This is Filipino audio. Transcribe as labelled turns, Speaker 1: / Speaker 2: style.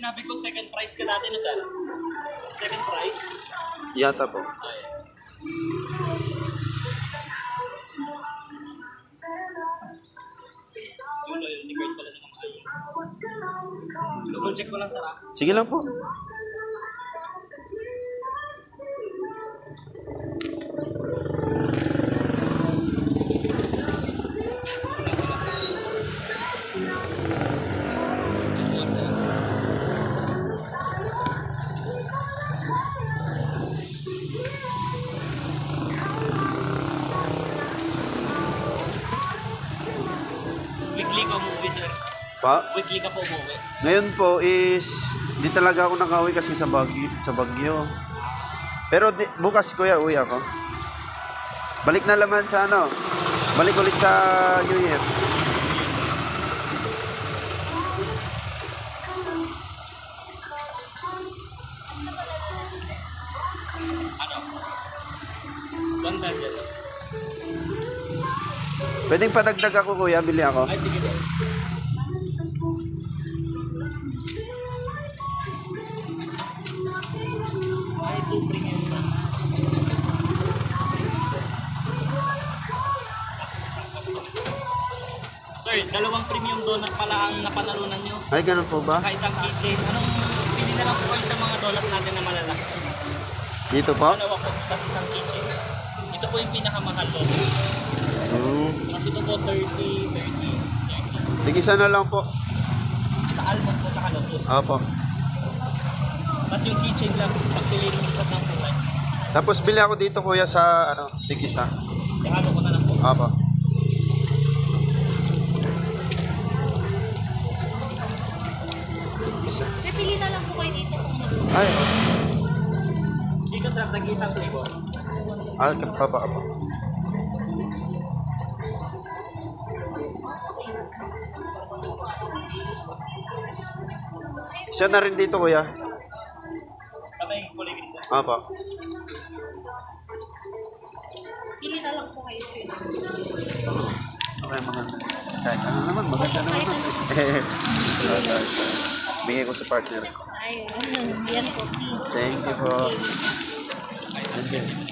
Speaker 1: sinabi ko second price ka dati no, sir? Second price?
Speaker 2: Yata po.
Speaker 1: Yung loyalty card pala na kamahal. Double check ko lang, sir.
Speaker 2: Sige lang po.
Speaker 1: Weekly ka umuwi, sir.
Speaker 2: Pa?
Speaker 1: Weekly ka po umuwi.
Speaker 2: Ngayon po is di talaga ako nakauwi kasi sa Baguio. Pero bukas kuya uwi ako. Balik na naman sa ano. Balik ulit sa New Year.
Speaker 1: Ano? Ganda dyan.
Speaker 2: Pwedeng padagdag ako kuya, bili ako.
Speaker 1: Ay, sige po. Ay, 2 premium na. Sir, dalawang premium donut pala ang napanalunan nyo.
Speaker 2: Ay, ganun po ba?
Speaker 1: Saka isang keychain. Anong pili na lang po kayo sa mga donut natin na malalaki?
Speaker 2: Dito po?
Speaker 1: Dalawa po, tapos isang keychain. Ito po yung pinakamahal doon. Kasi ito po 30.
Speaker 2: Tig-isa na lang po.
Speaker 1: Sa almond po, tsaka lotus.
Speaker 2: Opo.
Speaker 1: Tapos yung keychain lang, pagpili ng isa ng kulay.
Speaker 2: Tapos bili ako dito kuya sa ano, tig-isa.
Speaker 1: Ihalo ko na lang po.
Speaker 2: Opo. Tig-isa.
Speaker 3: Sir, pili na lang po kayo dito kung mag-
Speaker 2: Ay,
Speaker 1: Dito sir, nag-isang flavor.
Speaker 2: kapaba ka po. Isa na rin dito kuya.
Speaker 1: Sa may kulay green po.
Speaker 2: Opo.
Speaker 3: Pili na lang po kayo, sir.
Speaker 2: Okay, maganda. Kahit ano naman, maganda naman. Bigay ko sa partner ko.
Speaker 3: Ayun. Yan po.
Speaker 2: Thank you po. Thank you.